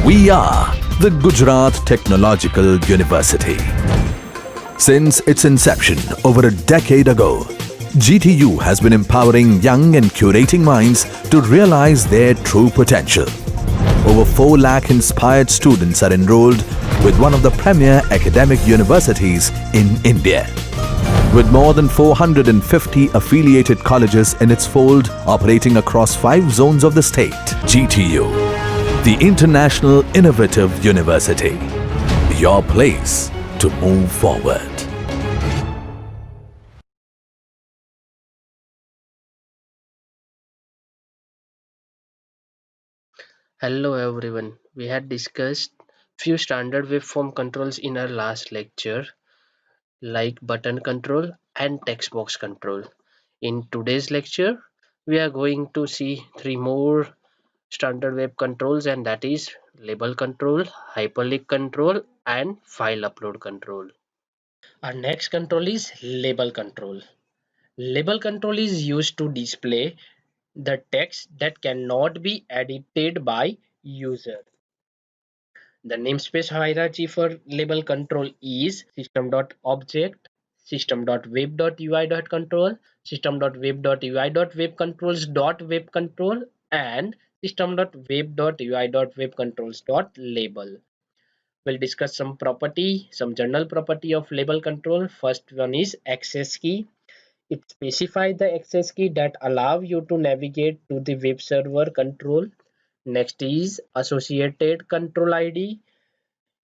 We are the Gujarat Technological University. Since its inception over a decade ago, GTU has been empowering young and curating minds to realize their true potential. Over 4 lakh inspired students are enrolled with one of the premier academic universities in India. With more than 450 affiliated colleges in its fold operating across 5 zones of the state, GTU, the International Innovative University, your place to move forward. Hello everyone. We had discussed few standard waveform controls in our last lecture like button control and text box control. In today's lecture, we are going to see 3 more standard wave controls, and that is label control, hyperlink control and file upload control. Our next control is label control. Label control is used to display the text that cannot be edited by user. The namespace hierarchy for label control is system.object, system.web.ui.control, system.web.ui.webcontrols.webcontrol, and system.web.ui.webcontrols.label. We'll discuss some general property of label control. First one is access key. It specifies the access key that allow you to navigate to the web server control. Next is associated control ID.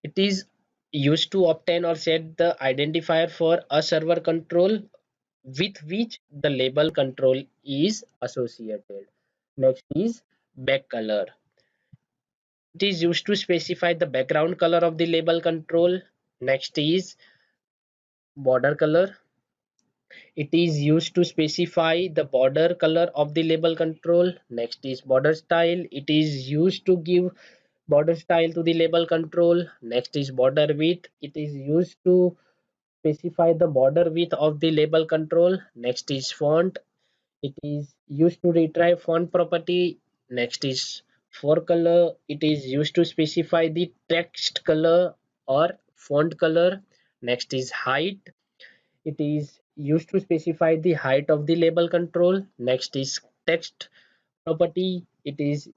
It is used to obtain or set the identifier for a server control with which the label control is associated. Next is back color. It is used to specify the background color of the label control. Next is border color. It is used to specify the border color of the label control. Next is border style. It is used to give border style to the label control. Next is border width. It is used to specify the border width of the label control. Next is font. It is used to retrieve font property. Next is for color. It is used to specify the text color or font color. Next is height. It is used to specify the height of the label control. Next is text property. It is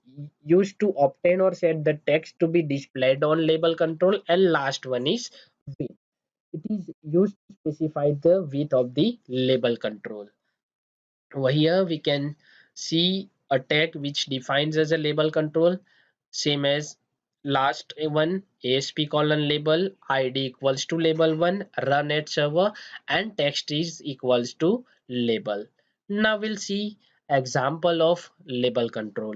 used to obtain or set the text to be displayed on label control. And last one is width. It is used to specify the width of the label control. Over here we can see a tag which defines as a label control, same as last one, ASP colon label, ID equals to label 1, run at server, and text is equals to label. Now we'll see example of label control.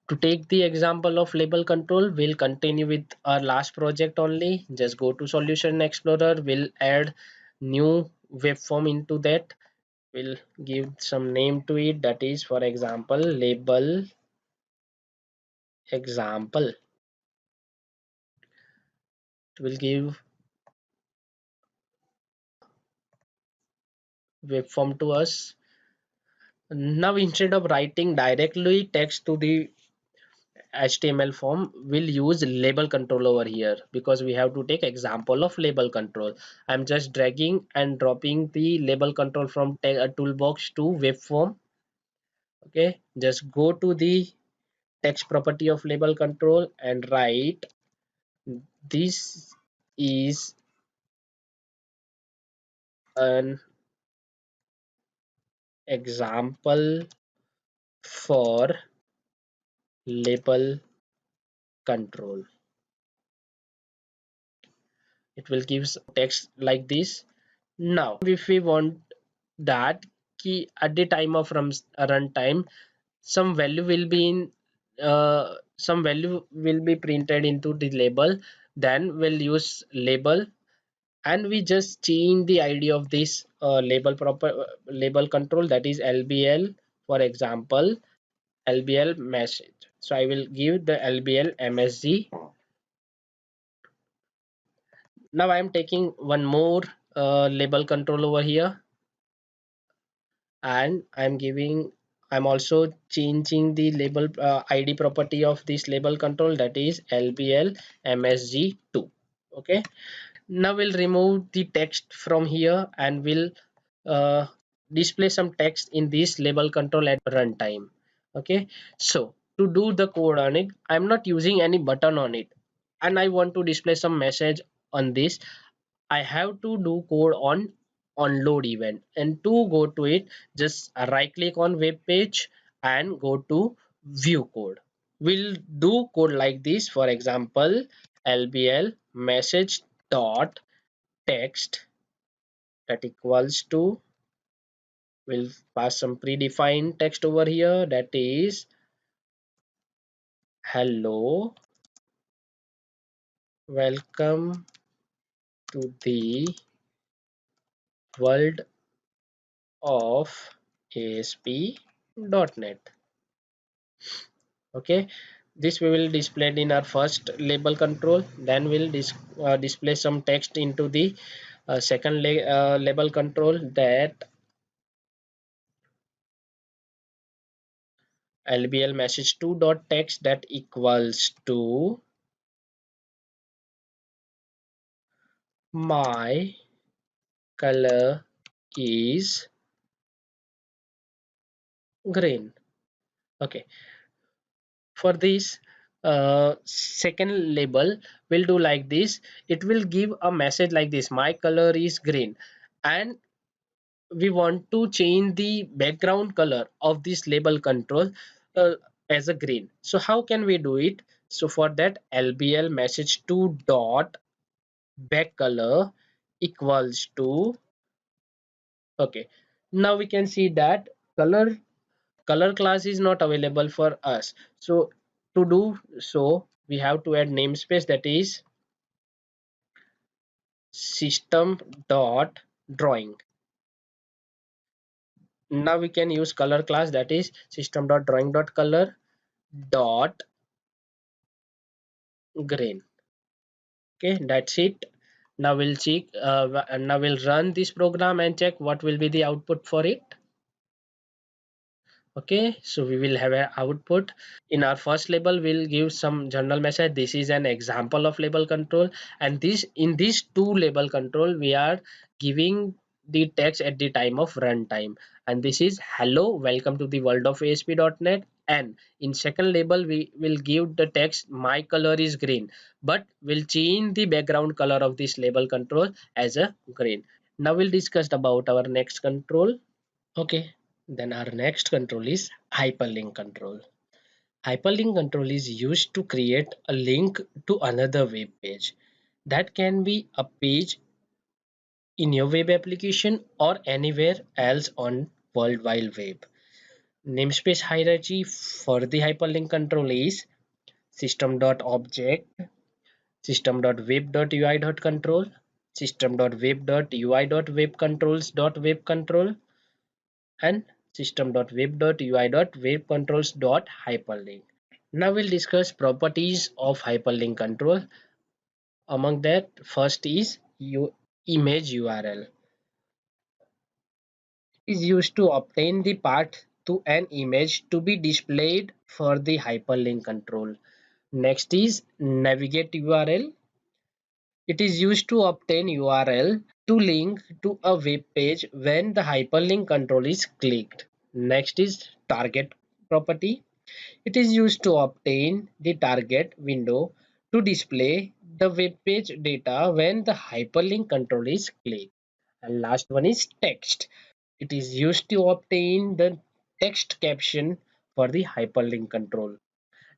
To take the example of label control, we'll continue with our last project only. Just go to Solution Explorer. We'll add new waveform into that. We'll give some name to it. That is, for example, label example. We'll give waveform to us. Now, instead of writing directly text to the HTML form, we'll use label control over here because we have to take example of label control. I'm just dragging and dropping the label control from toolbox to waveform. Okay, just go to the text property of label control and write this is an example for label control. It will give some text like this. Now if we want that key at the time of runtime, some value will be in some value will be printed into the label, then we'll use label, and we just change the id of this label control, that is lbl. For example, lbl message. So I will give the lbl msg. Now I am taking one more label control over here, and I'm also changing the label id property of this label control, that is lbl msg2. Okay, now we'll remove the text from here and we'll uh, display some text in this label control at runtime. Okay, so to do the code on it, I'm not using any button on it and I want to display some message on this. I have to do code on load event, and to go to it, just right click on web page and go to view code. We'll do code like this. For example, lbl message dot text that equals to, we'll pass some predefined text over here, that is hello, welcome to the world of ASP.NET. Okay, this we will display it in our first label control, then we'll display some text into the second label control, that lbl message 2 dot text that equals to my color is green. Okay, for this second label we'll do like this. It will give a message like this: my color is green, and we want to change the background color of this label control uh, as a green. So how can we do it? So for that, lbl message 2 dot back color equals to, okay, now we can see that color class is not available for us. So to do so, we have to add namespace, that is system dot drawing. Now we can use color class, that is system dot drawing dot color dot green. Okay, that's it. Now we'll check now we'll run this program and check what will be the output for it. Okay, so we will have an output. In our first label, we'll give some general message: this is an example of label control, and this in these two label control we are giving the text at the time of runtime, and this is hello, welcome to the world of ASP.NET. And in second label we will give the text my color is green, but we'll change the background color of this label control as a green. Now we'll discuss about our next control. Okay, then our next control is hyperlink control. Hyperlink control is used to create a link to another web page. That can be a page in your web application or anywhere else on World Wide Web. Namespace hierarchy for the hyperlink control is system.object, system.web.ui.control, system.web.ui.webcontrols.webcontrol, and system.web.ui.webcontrols.hyperlink. Now we'll discuss properties of hyperlink control. Among that, first is image URL. It is used to obtain the path to an image to be displayed for the hyperlink control. Next is navigate URL. It is used to obtain URL to link to a web page when the hyperlink control is clicked. Next is target property. It is used to obtain the target window to display the web page data when the hyperlink control is clicked. And last one is text. It is used to obtain the text caption for the hyperlink control.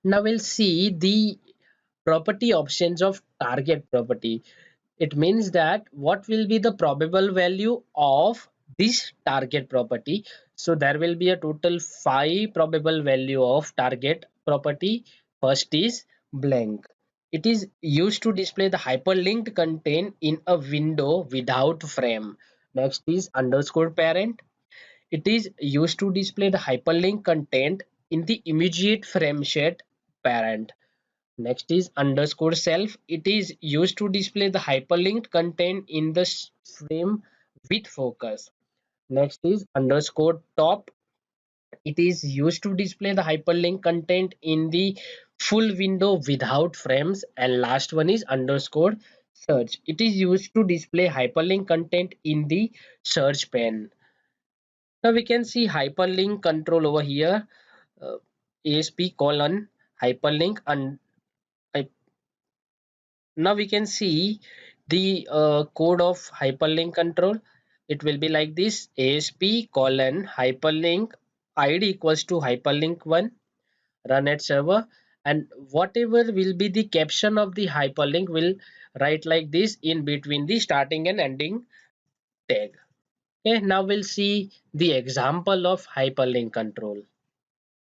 Now we'll see the property options of target property. It means that what will be the probable value of this target property. So there will be a total 5 probable value of target property. First is blank. It is used to display the hyperlinked content in a window without frame. Next is underscore parent. It is used to display the hyperlink content in the immediate frame set parent. Next is underscore self. It is used to display the hyperlinked content in the frame with focus. Next is underscore top. It is used to display the hyperlink content in the full window without frames. And last one is underscore search. It is used to display hyperlink content in the search pane. Now we can see hyperlink control over here. ASP colon hyperlink, and now we can see the code of hyperlink control. It will be like this: ASP colon hyperlink id equals to hyperlink 1, run at server, and whatever will be the caption of the hyperlink will write like this in between the starting and ending tag. Okay, now we'll see the example of hyperlink control.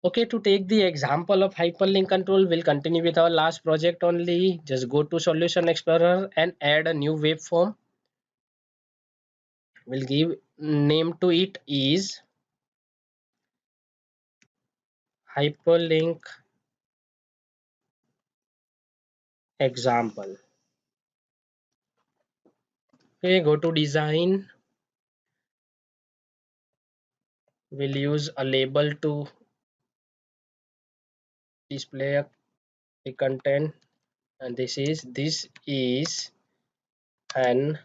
Okay, to take the example of hyperlink control, we'll continue with our last project only. Just go to Solution Explorer and add a new web form. We'll give name to it is hyperlink example. Okay, go to design. We'll use a label to display the content, and this is an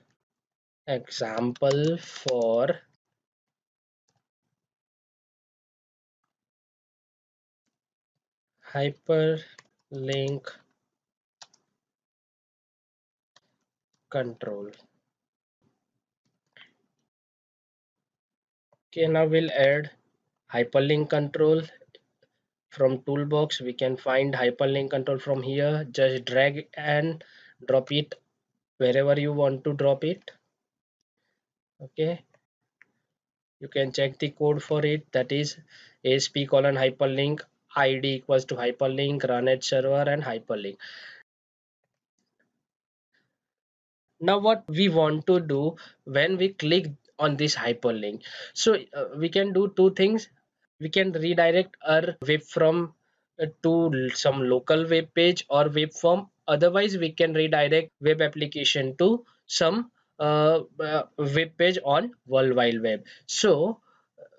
example for hyperlink control. Okay, now we'll add hyperlink control. From toolbox we can find hyperlink control from here. Just drag and drop it wherever you want to drop it. Okay, you can check the code for it, that is ASP colon hyperlink id equals to hyperlink run at server and hyperlink. Now what we want to do when we click on this hyperlink, so we can do two things. We can redirect our web from to some local web page or web form. Otherwise we can redirect web application to some web page on World Wide Web. So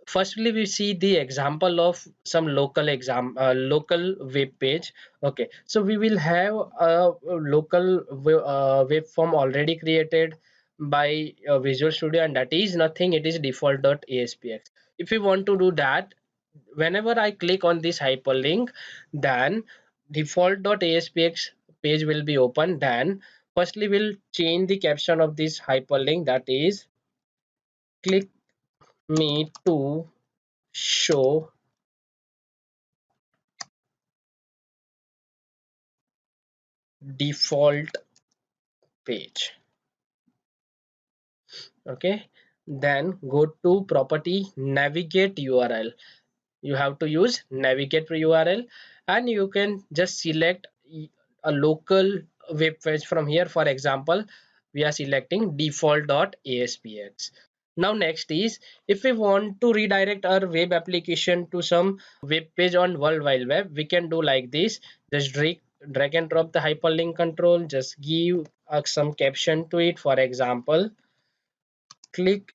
firstly we see the example of some local web page. Okay, so we will have a local web form already created by Visual Studio, and that is nothing, it is default.aspx. If we want to do that, whenever I click on this hyperlink, then default.aspx page will be open. Then firstly we'll change the caption of this hyperlink, that is click me to show default page. Okay, then go to property navigate URL. You have to use navigate URL, and you can just select a local web page from here. For example, we are selecting default.aspx. Now next is, if we want to redirect our web application to some web page on World Wide Web, we can do like this. Just drag and drop the hyperlink control, just give some caption to it. For example, click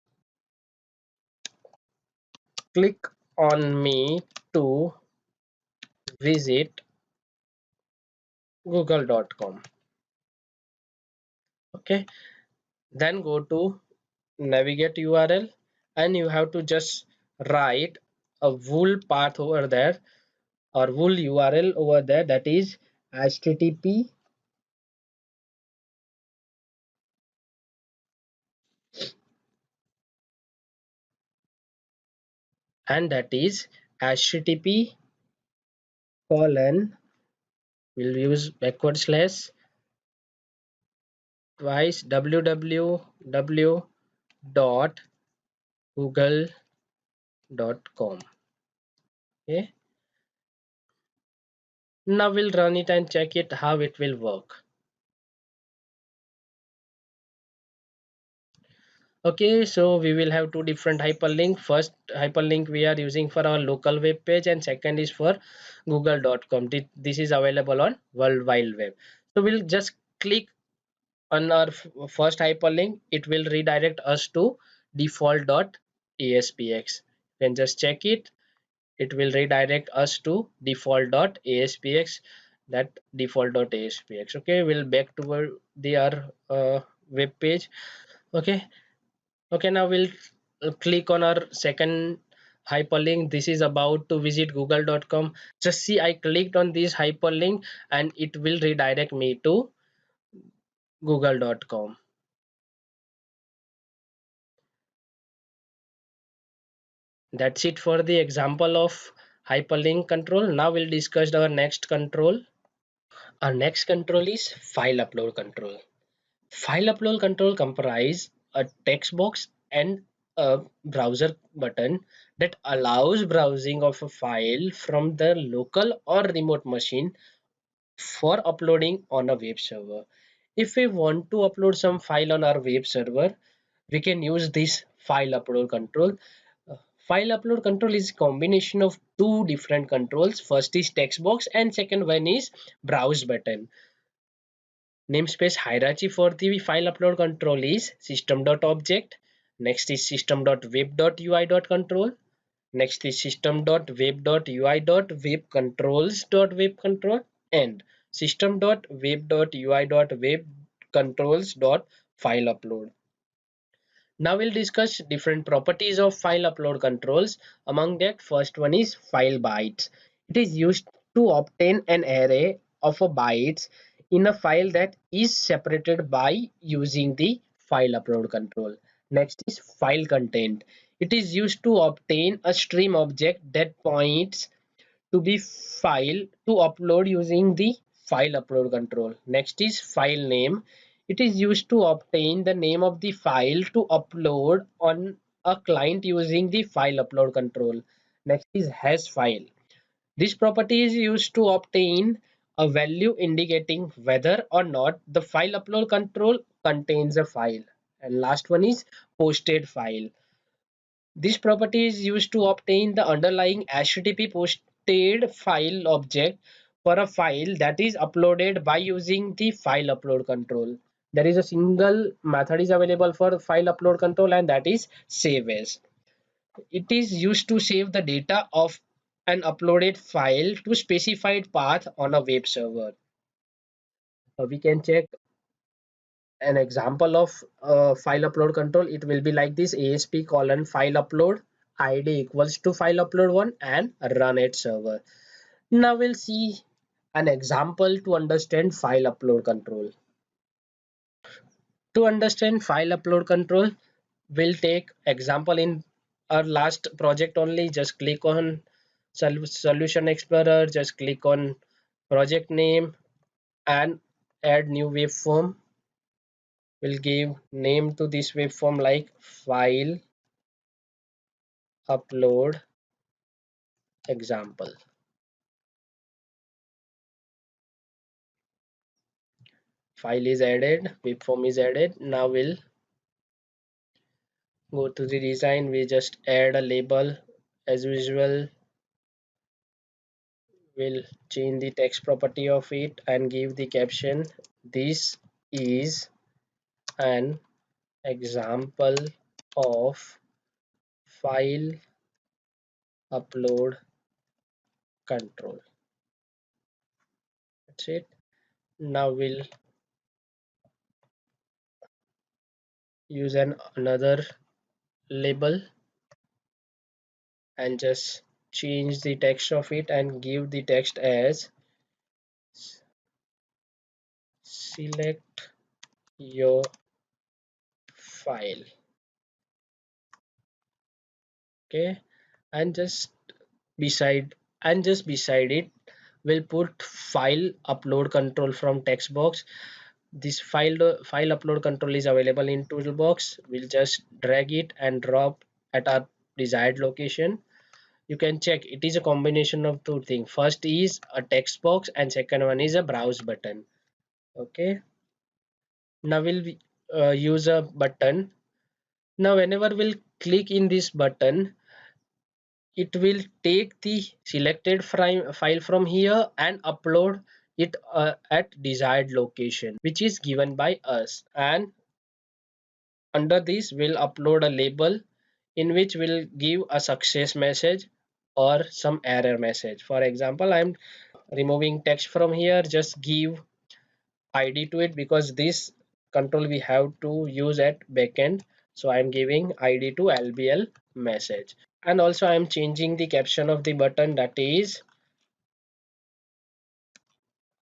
click on me to visit google.com. Okay, then go to navigate URL, and you have to just write a wool path over there, or wool URL over there, that is http and that is http colon, we'll use backward slash twice www dot google.com. Okay, now we'll run it and check it how it will work. Okay, so we will have two different hyperlink. First hyperlink we are using for our local web page, and second is for google.com. This is available on World Wide Web. So we'll just click on our first hyperlink. It will redirect us to default.aspx. Then just check it. it will redirect us to default.aspx, that default.aspx. Okay, we'll back to our web page. Okay, now we'll click on our second hyperlink. This is about to visit google.com. Just see, I clicked on this hyperlink and it will redirect me to google.com. That's it for the example of hyperlink control. Now we'll discuss our next control. Our next control is file upload control. File upload control comprise a text box and a browser button that allows browsing of a file from the local or remote machine for uploading on a web server. If we want to upload some file on our web server, we can use this file upload control. File upload control is a combination of two different controls. First is text box and second one is browse button. Namespace hierarchy for the file upload control is system.object. Next is system.web.ui.control. Next is system.web.ui.webcontrols.webcontrol and system.web.ui.webcontrols.file upload. Now we'll discuss different properties of file upload controls. Among that, first one is file bytes. It is used to obtain an array of a bytes in a file that is separated by using the file upload control. Next is file content. It is used to obtain a stream object that points to be file to upload using the file upload control. Next is file name. It is used to obtain the name of the file to upload on a client using the file upload control. Next is hash file. This property is used to obtain a value indicating whether or not the file upload control contains a file. And last one is posted file. This property is used to obtain the underlying HTTP posted file object for a file that is uploaded by using the file upload control. There is a single method is available for file upload control, and that is save as. It is used to save the data of an uploaded file to specified path on a web server. We can check an example of file upload control. It will be like this: asp colon file upload id equals to file upload 1 and run at server. Now we'll see an example to understand file upload control. To understand file upload control, we'll take example in our last project only. Just click on solution explorer, just click on project name and add new waveform. We'll give name to this waveform like file upload example. File is added, waveform is added. Now we'll go to the design. We just add a label as usual. We'll change the text property of it and give the caption: this is an example of file upload control. That's it. Now we'll use another label and just change the text of it and give the text as select your file. Okay, and just beside it we'll put file upload control from text box. This file upload control is available in toolbox. We'll just drag it and drop at our desired location. You can check it is a combination of two things. First is a text box and second one is a browse button. Okay, now we'll use a button. Now whenever we'll click in this button, it will take the selected file from here and upload it at desired location, which is given by us. And under this we'll upload a label in which we'll give a success message. or some error message. For example, I'm removing text from here, just give id to it because this control we have to use at backend. So I'm giving id to lbl message, and also I'm changing the caption of the button, that is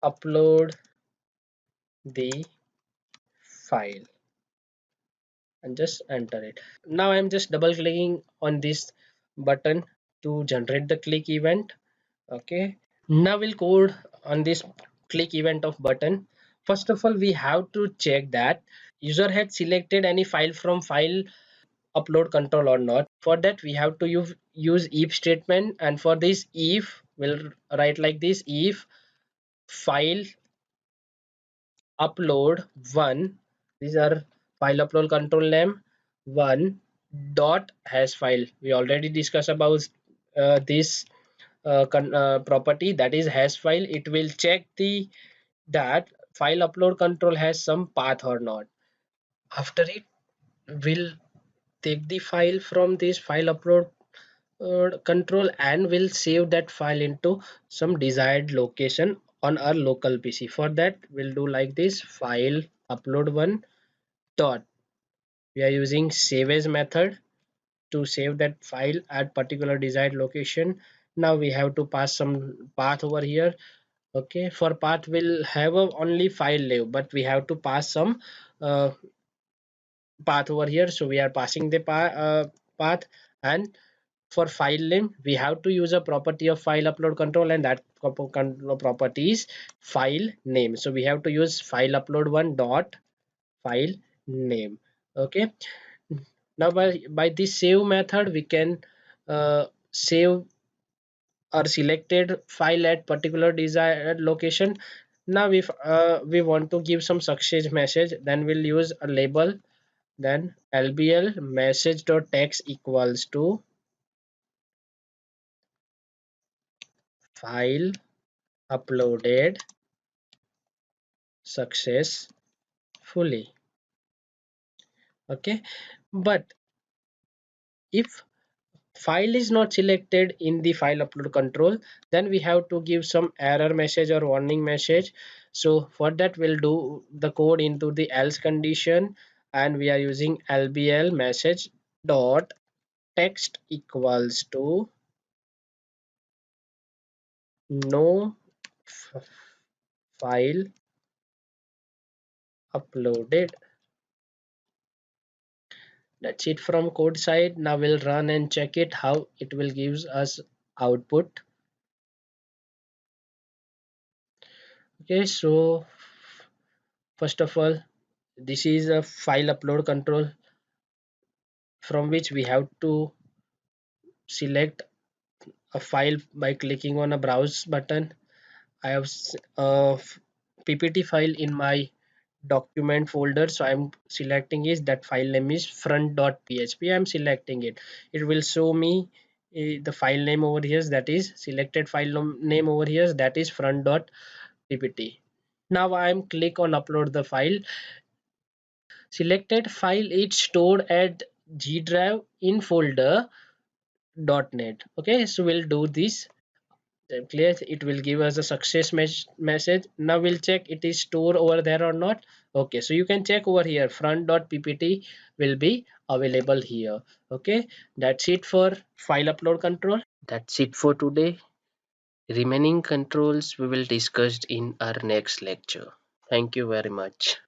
upload the file, and just enter it. Now I'm just double clicking on this button to generate the click event. Okay, now we'll code on this click event of button. First of all, we have to check that user had selected any file from file upload control or not. For that we have to use if statement, and for this if we'll write like this: if file upload one, these are file upload control name, one dot hash file. We already discussed about this property, that is hash file. It will check the that file upload control has some path or not. After it will take the file from this file upload control and will save that file into some desired location on our local PC. For that we'll do like this: file upload one dot, we are using save as method to save that file at particular desired location. Now we have to pass some path over here. Okay, for path we'll have a only file name, but we have to pass some path over here, so we are passing the path. And for file name we have to use a property of file upload control, and that property is file name. So we have to use file upload one dot file name. Okay, now by this save method we can save our selected file at particular desired location. Now if we want to give some success message, then we'll use a label, then lbl message.text equals to file uploaded successfully. Okay, but if file is not selected in the file upload control, then we have to give some error message or warning message. So for that we'll do the code into the else condition, and we are using lbl message dot text equals to no file uploaded. That's it from code side. Now we'll run and check it how it will gives us output. Okay, so first of all, this is a file upload control from which we have to select a file by clicking on a browse button. I have a ppt file in my document folder, so I'm selecting is that file name is front.php. I'm selecting it. It will show me the file name over here, that is selected file name over here, that is front.ppt. Now I'm click on upload the file. Selected file is stored at G drive in folder .NET. Okay, so we'll do this. Clear, it will give us a success message. Now we'll check it is stored over there or not. Okay, so you can check over here, front.ppt will be available here. Okay, that's it for file upload control. That's it for today. Remaining controls we will discuss in our next lecture. Thank you very much.